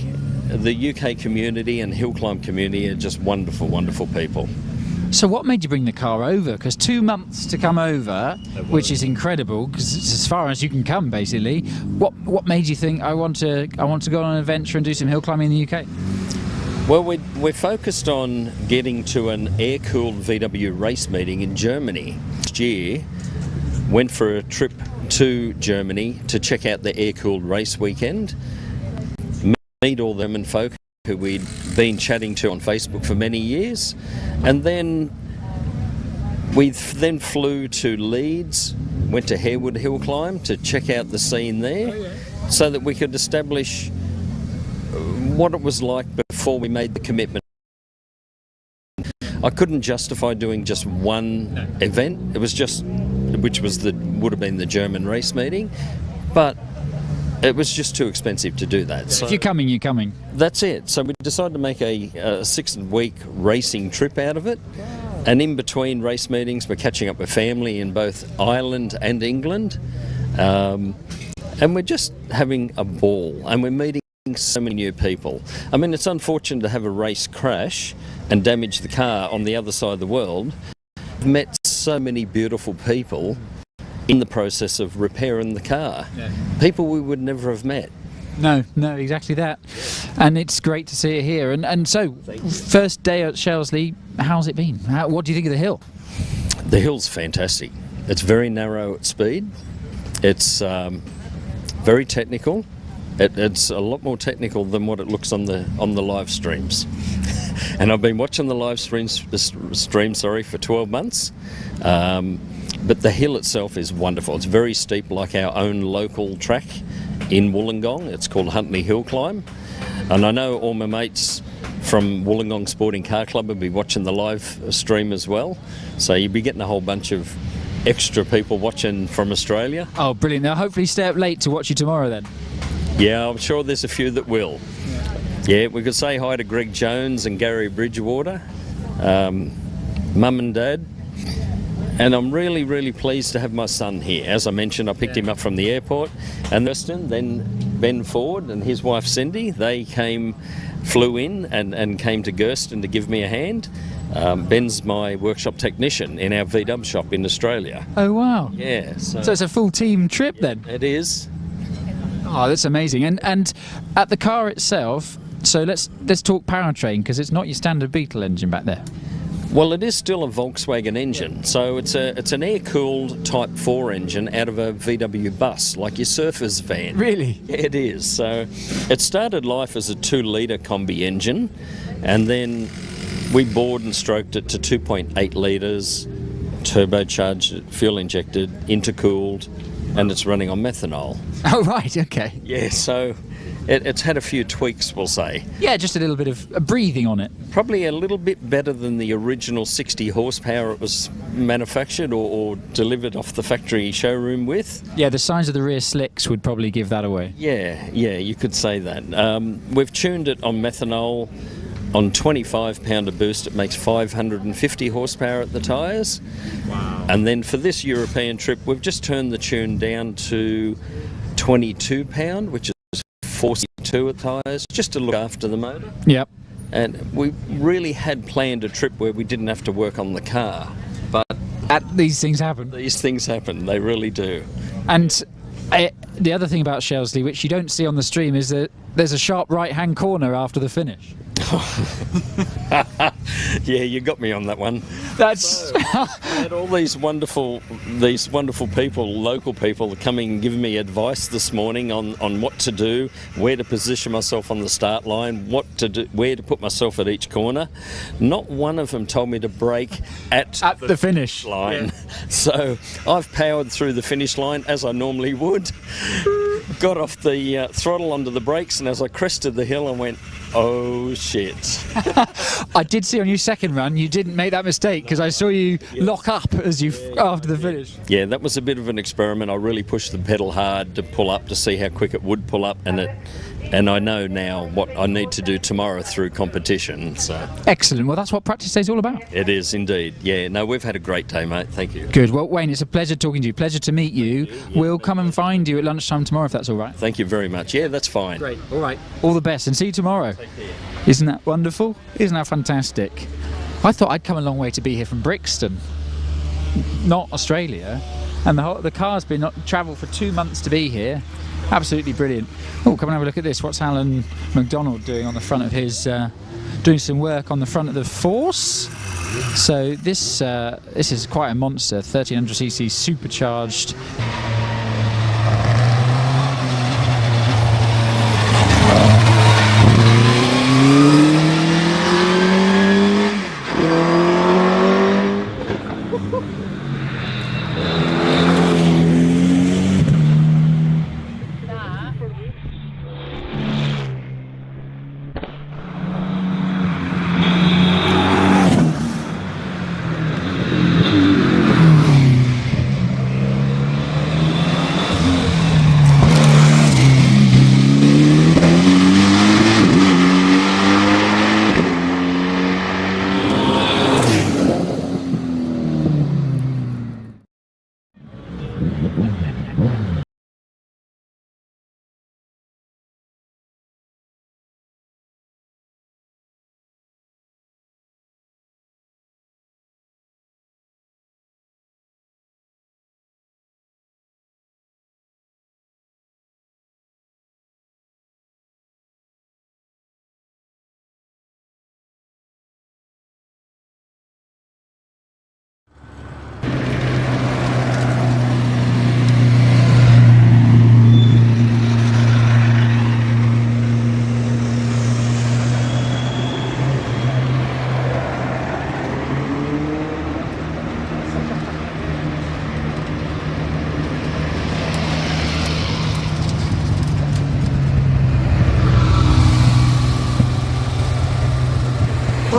the UK community and hill climb community are just wonderful, wonderful people. So what made you bring the car over? Because 2 months to come over, which is incredible, because it's as far as you can come, basically. What made you think I want to go on an adventure and do some hill climbing in the UK? Well, we're focused on getting to an air-cooled VW race meeting in Germany. Last year, went for a trip to Germany to check out the air-cooled race weekend. Meet all them and folk who we'd been chatting to on Facebook for many years, and then we flew to Leeds, went to Harewood Hill Climb to check out the scene there, so that we could establish what it was like before we made the commitment. I couldn't justify doing just one event. It was would have been the German race meeting, but it was just too expensive to do that. So if you're coming, you're coming. That's it. So we decided to make a 6-week racing trip out of it. And in between race meetings, we're catching up with family in both Ireland and England. and we're just having a ball, and we're meeting so many new people. I mean, it's unfortunate to have a race crash and damage the car on the other side of the world. I've met so many beautiful people in the process of repairing the car. People we would never have met. No, exactly that. And it's great to see it here. And so, first day at Shelsley, how's it been? What do you think of the hill? The hill's fantastic. It's very narrow at speed. It's very technical. It's a lot more technical than what it looks on the live streams. And I've been watching the live streams for 12 months. But the hill itself is wonderful. It's very steep, like our own local track in Wollongong. It's called Huntley Hillclimb. And I know all my mates from Wollongong Sporting Car Club will be watching the live stream as well. So you'll be getting a whole bunch of extra people watching from Australia. Oh, brilliant. They'll hopefully stay up late to watch you tomorrow then. Yeah, I'm sure there's a few that will. Yeah, we could say hi to Greg Jones and Gary Bridgewater, Mum and Dad. And I'm really, really pleased to have my son here. As I mentioned, I picked him up from the airport. And then Ben Ford and his wife Cindy, they flew in and came to Gersten to give me a hand. Ben's my workshop technician in our VW shop in Australia. Oh, wow. Yeah. So it's a full team trip then? It is. Oh, that's amazing. And at the car itself, so let's talk powertrain, because it's not your standard Beetle engine back there. Well, it is still a Volkswagen engine, so it's an air-cooled Type 4 engine out of a VW bus, like your surfer's van. Really? Yeah, it is. So it started life as a 2-litre combi engine, and then we bored and stroked it to 2.8 litres, turbocharged, fuel-injected, intercooled, and it's running on methanol. Oh, right, okay. Yeah, so it's had a few tweaks, we'll say. Yeah, just a little bit of breathing on it. Probably a little bit better than the original 60 horsepower it was manufactured or delivered off the factory showroom with. Yeah, the size of the rear slicks would probably give that away. Yeah, you could say that. We've tuned it on methanol. On 25 pounder boost, it makes 550 horsepower at the tyres. Wow. And then for this European trip, we've just turned the tune down to 22 pound, which is 42 at tyres, just to look after the motor. Yep. And we really had planned a trip where we didn't have to work on the car. But these things happen. These things happen, they really do. And the other thing about Shelsley, which you don't see on the stream, is that there's a sharp right-hand corner after the finish. Yeah, you got me on that one. That's had all these wonderful people, local people, coming and giving me advice this morning on what to do, where to position myself on the start line, what to do, where to put myself at each corner. Not one of them told me to brake at the finish line. Yeah. So I've powered through the finish line as I normally would. Got off the throttle onto the brakes, and as I crested the hill, I went, oh shit. I did see on your second run you didn't make that mistake, because I saw you lock up as after the finish. Yeah, that was a bit of an experiment. I really pushed the pedal hard to pull up to see how quick it would pull up, and I know now what I need to do tomorrow through competition. So excellent. Well, that's what practice day is all about. It is indeed. Yeah, no, we've had a great day, mate. Thank you. Good. Well, Wayne, it's a pleasure talking to you. Pleasure to meet you. We'll come and find you at lunchtime tomorrow, if that's all right. Thank you very much. Yeah, that's fine. Great. All right. All the best, and see you tomorrow. Take care. Isn't that wonderful? Isn't that fantastic? I thought I'd come a long way to be here from Brixton, not Australia, and the car's been travelled for 2 months to be here. Absolutely brilliant. Oh, come and have a look at this. What's Alan McDonald doing on the front of his, doing some work on the front of the Force. So this is quite a monster, 1300cc supercharged.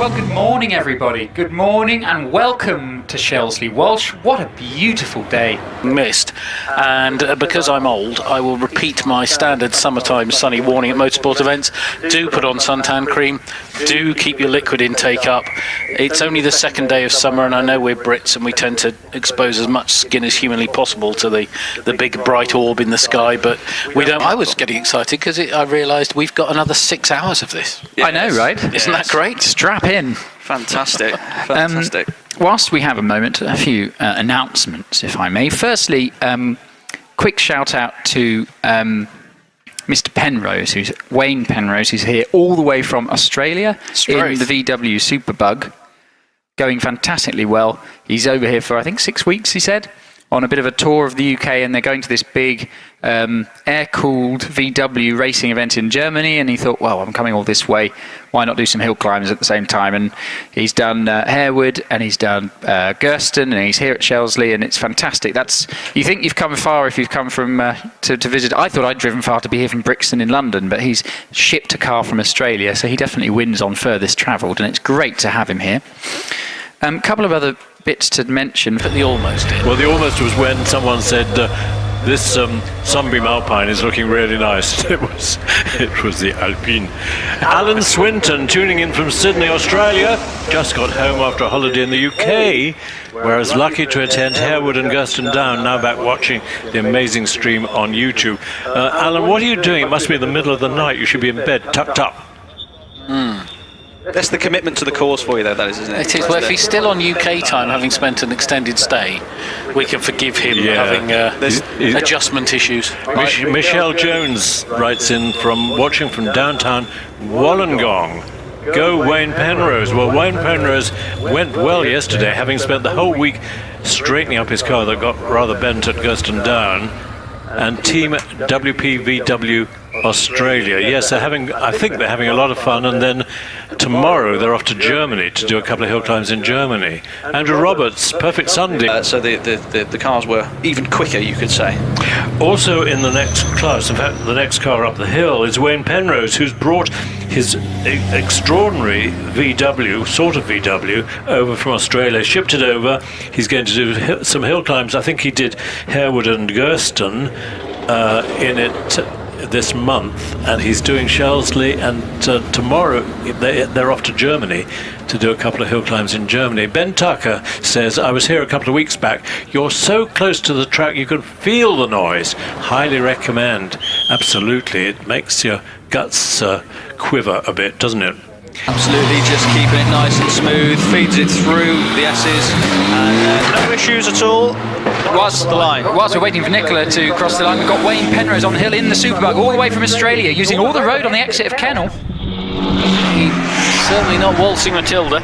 Well, good morning, everybody. Good morning and welcome to Shelsley Walsh. What a beautiful day. Missed, and because I'm old, I will repeat my standard summertime sunny warning at motorsport events. Do put on suntan cream, do keep your liquid intake up. It's only the second day of summer, and I know we're Brits and we tend to expose as much skin as humanly possible to the big bright orb in the sky, but we don't. I was getting excited because I realised we've got another 6 hours of this. Yes. I know, right? Isn't that great? Strap in. Fantastic. Fantastic. Whilst we have a moment, a few announcements, if I may. Firstly, quick shout out to Mr. Penrose, Wayne Penrose, who's here all the way from Australia in the VW Superbug, going fantastically well. He's over here for, I think, 6 weeks, he said, on a bit of a tour of the UK, and they're going to this big air-cooled VW racing event in Germany, and he thought, well, I'm coming all this way, why not do some hill climbs at the same time? And he's done Harewood, and he's done Gersten, and he's here at Shelsley, and it's fantastic. You think you've come far if you've come from to visit. I thought I'd driven far to be here from Brixton in London, but he's shipped a car from Australia, so he definitely wins on furthest travelled, and it's great to have him here. A couple of other bits to mention. Put the almost in. Well, the almost was when someone said this Sunbeam Alpine is looking really nice. It was the Alpine. Alan Swinton tuning in from Sydney, Australia. Just got home after a holiday in the UK, whereas lucky to attend Harewood and Gersten Down. Now back watching the amazing stream on YouTube. Alan, what are you doing? It must be in the middle of the night. You should be in bed, tucked up. That's the commitment to the course for you, though, that is, isn't it? It is. Well, if he's still on UK time, having spent an extended stay, we can forgive him having adjustment issues. Michelle Jones writes in from watching from downtown Wollongong. Go Wayne Penrose. Well, Wayne Penrose went well yesterday, having spent the whole week straightening up his car that got rather bent at Gersten Down. And Team WPVW Australia, yes, I think they're having a lot of fun, and then tomorrow they're off to Germany to do a couple of hill climbs in Germany. Andrew Roberts, perfect Sunday. So the cars were even quicker, you could say. Also in the next class, in fact, the next car up the hill is Wayne Penrose, who's brought his extraordinary VW, sort of VW, over from Australia, shipped it over. He's going to do some hill climbs. I think he did Harewood and Gersten in it this month, and he's doing Shelsley, and tomorrow they're off to Germany to do a couple of hill climbs in Germany. Ben Tucker says, I was here a couple of weeks back. You're so close to the track you can feel the noise. Highly recommend. Absolutely, it makes your guts quiver a bit, doesn't it? Absolutely, just keeping it nice and smooth, feeds it through the S's, and no issues at all. Whilst we're waiting for Nicola to cross the line, we've got Wayne Penrose on the hill in the Superbug, all the way from Australia, using all the road on the exit of Kennel. He's certainly not waltzing Matilda.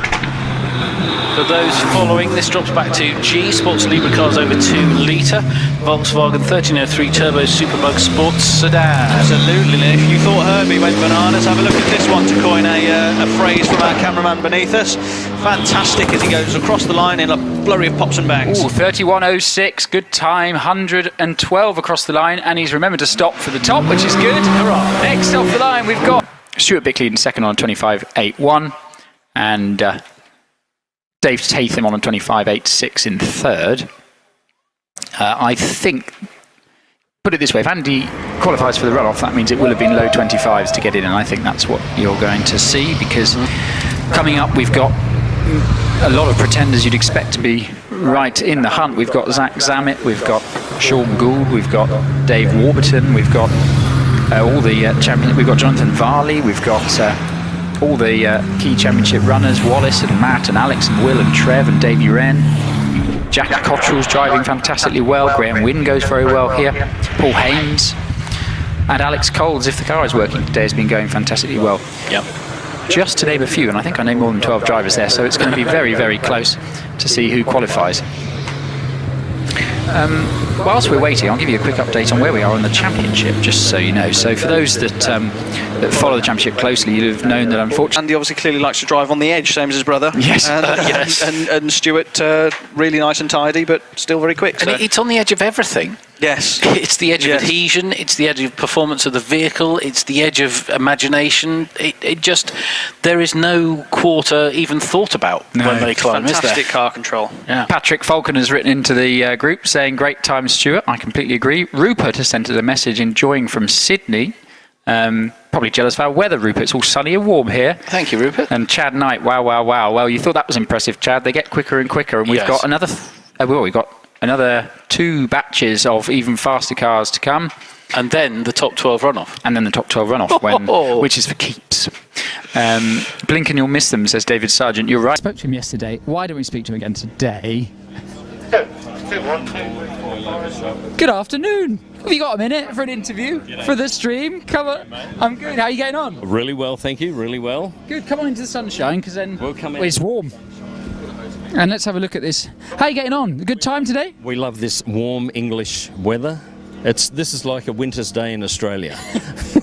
For those following, this drops back to G, Sports Libre cars over 2 litre, Volkswagen 1303 Turbo Superbug Sports Sedan. Absolutely, and if you thought Herbie went bananas, have a look at this one, to coin a phrase from our cameraman beneath us. Fantastic as he goes across the line in a flurry of pops and bangs. Ooh, 31.06, good time, 112 across the line, and he's remembered to stop for the top, which is good. Hurrah. Next off the line, we've got Stuart Bickley in second on 25.81, and Dave Tatham on 25.86 in third. I think, put it this way, if Andy qualifies for the runoff, that means it will have been low 25s to get in, and I think that's what you're going to see, because coming up we've got a lot of pretenders you'd expect to be right in the hunt. We've got Zach Zammit, we've got Sean Gould, we've got Dave Warburton, we've got all the champions, we've got Jonathan Varley, we've got all the key championship runners, Wallace and Matt and Alex and Will and Trev and Davey Wren. Jack Cottrell's driving fantastically well. Graham Wynne goes very well here. Paul Haynes and Alex Coles, if the car is working today, has been going fantastically well. Yep. Just to name a few, and I think I named more than 12 drivers there, so it's going to be very, very close to see who qualifies. whilst we're waiting, I'll give you a quick update on where we are on the championship, just so you know. So for those that follow the championship closely, you'll have known that unfortunately... Andy obviously clearly likes to drive on the edge, same as his brother. Yes. Yes. And Stuart, really nice and tidy, but still very quick. And it's on the edge of everything. Yes. It's the edge of adhesion, it's the edge of performance of the vehicle, it's the edge of imagination. It just, there is no quarter even thought about when they climb, is there? Fantastic car control. Yeah. Patrick Falcon has written into the group saying, great time, Stuart. I completely agree. Rupert has sent us a message enjoying from Sydney. Probably jealous of our weather, Rupert. It's all sunny and warm here. Thank you, Rupert. And Chad Knight, wow. Well, you thought that was impressive, Chad. They get quicker and quicker. And we've got another... we've got another 2 batches of even faster cars to come. And then the top 12 runoff. Which is for keeps. Blink and you'll miss them, says David Sargent. You're right. I spoke to him yesterday. Why don't we speak to him again today? Good afternoon. Have you got a minute for an interview for the stream? Come on. I'm good. How are you getting on? Really well, thank you. Really well. Good. Come on into the sunshine, because then We'll come in. it's warm. And let's have a look at this. How are you getting on? A good time today? We love this warm English weather. This is like a winter's day in Australia.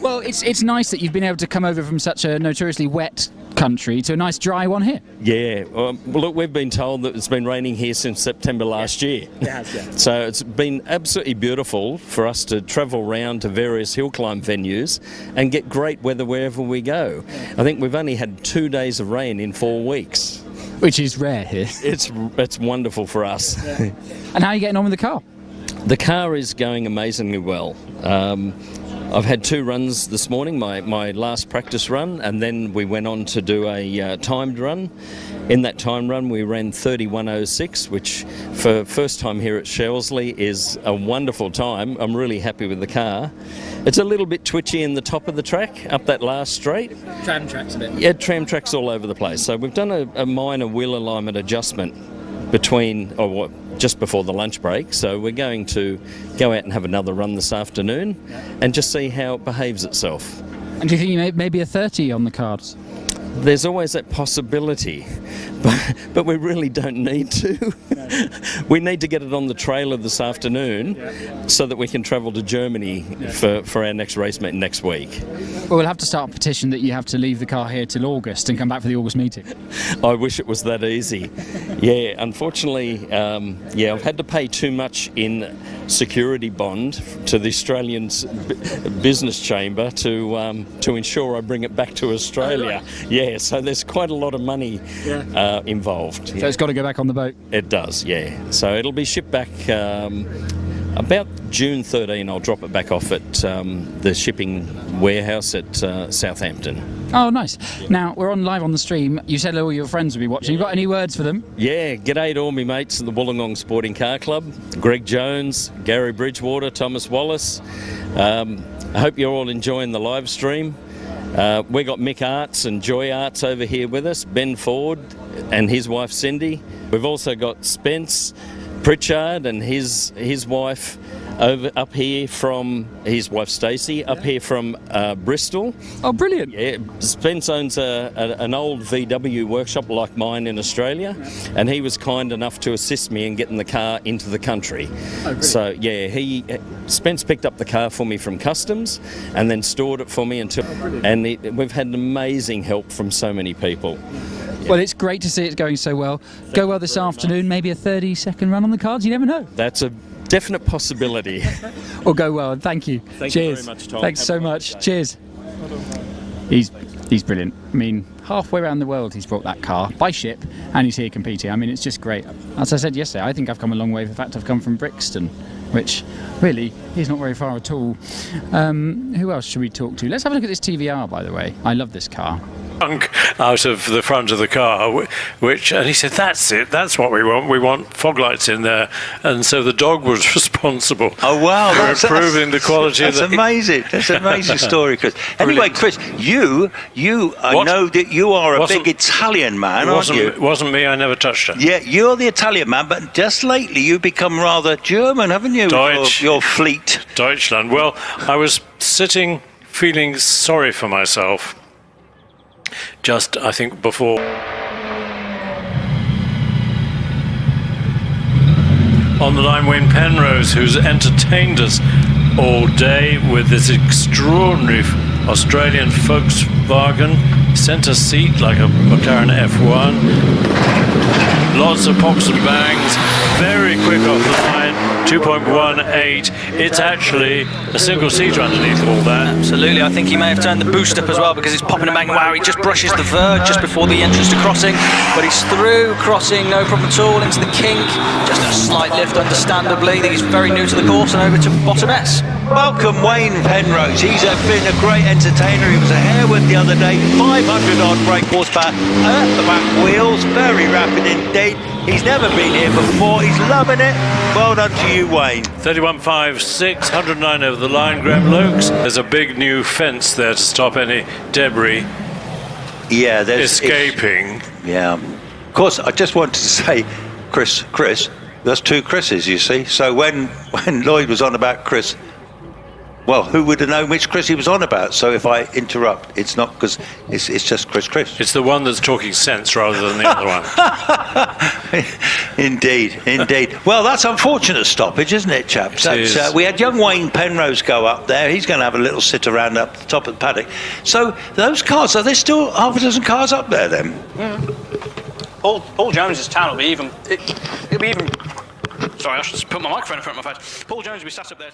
Well, it's nice that you've been able to come over from such a notoriously wet country to a nice dry one here. Yeah. Well, look, we've been told that it's been raining here since September last year. It has, yeah. So it's been absolutely beautiful for us to travel around to various hill climb venues and get great weather wherever we go. I think we've only had 2 days of rain in 4 weeks. Which is rare here. It's wonderful for us. Yeah. And how are you getting on with the car? The car is going amazingly well. I've had 2 runs this morning, my last practice run, and then we went on to do a timed run. In that time run we ran 31.06, which for first time here at Shelsley is a wonderful time. I'm really happy with the car. It's a little bit twitchy in the top of the track, up that last straight. Tram tracks a bit. Yeah, tram tracks all over the place. So we've done a minor wheel alignment adjustment just before the lunch break. So we're going to go out and have another run this afternoon and just see how it behaves itself. And do you think you may be a 30 on the cards? There's always that possibility, but we really don't need to. No. We need to get it on the trailer this afternoon so that we can travel to Germany for our next race meet next week. Well, we'll have to start a petition that you have to leave the car here till August and come back for the August meeting. I wish it was that easy. Yeah, unfortunately, I've had to pay too much in security bond to the Australian Business Chamber to ensure I bring it back to Australia. Oh, right. Yeah, so there's quite a lot of money involved. So it's got to go back on the boat? It does, yeah. So it'll be shipped back about June 13. I'll drop it back off at the shipping warehouse at Southampton. Oh, nice. Now, we're live on the stream. You said all your friends will be watching. You got any words for them? Yeah, g'day to all my mates at the Wollongong Sporting Car Club. Greg Jones, Gary Bridgewater, Thomas Wallace. I hope you're all enjoying the live stream. We got Mick Arts and Joy Arts over here with us, Ben Ford and his wife Cindy. We've also got Spence Pritchard and his wife up here from his wife Stacey up here from Bristol. Oh, brilliant! Yeah, Spence owns an old VW workshop like mine in Australia, and he was kind enough to assist me in getting the car into the country. Oh, so yeah, Spence picked up the car for me from customs and then stored it for me until. And we've had amazing help from so many people. Well, it's great to see it going so well. Go well this afternoon, maybe a 30-second run on the cards, you never know. That's a definite possibility. Well, go well, and thank you. Thank Cheers. you very much, Tom. Thanks so much. Cheers. He's brilliant. I mean, halfway around the world he's brought that car by ship, and he's here competing. I mean, it's just great. As I said yesterday, I think I've come a long way. In fact, I've come from Brixton, which really is not very far at all. Who else should we talk to? Let's have a look at this TVR, by the way. I love this car. Out of the front of the car, and he said, that's it, that's what we want fog lights in there. And so the dog was responsible. Oh wow, for improving the quality of the... That's an amazing story, Chris. Anyway, Chris, I know that you are a big Italian man, aren't you? It wasn't me, I never touched it. Yeah, you're the Italian man, but just lately you've become rather German, haven't you? Deutsch. Your fleet. Deutschland. Well, I was sitting feeling sorry for myself just, I think, before On the line, Wayne Penrose, who's entertained us all day with this extraordinary Australian Volkswagen centre seat like a McLaren F1. Lots of pops and bangs, very quick off the line, 2.18. It's actually a single seater underneath all that. Absolutely, I think he may have turned the boost up as well because it's popping and banging. Wow, he just brushes the verge just before the entrance to crossing, but he's through crossing, no problem at all, into the kink. Just a slight lift, understandably. I think he's very new to the course and over to bottom S. Welcome Wayne Penrose. He's been a great entertainer. He was a hairwith the other day, 500 odd brake horsepower at the back wheels, very rapid indeed. He's never been here before. He's loving it. Well done to you, Wayne. 31.56, 109 over the line. Graham Lokes. There's a big new fence there to stop any debris escaping. Yeah. Of course, I just wanted to say, Chris, there's two Chris's, you see. So when Lloyd was on about Chris, well, who would have known which Chris he was on about? So if I interrupt, it's not because it's just Chris. It's the one that's talking sense rather than the other one. Indeed. Well, that's unfortunate stoppage, isn't it, chaps? We had young Wayne Penrose go up there. He's going to have a little sit around up the top of the paddock. So those cars, are there still half a dozen cars up there then? Yeah. Paul Jones's town will be even. It'll be even. Sorry, I should just put my microphone in front of my face. Paul Jones will be sat up there.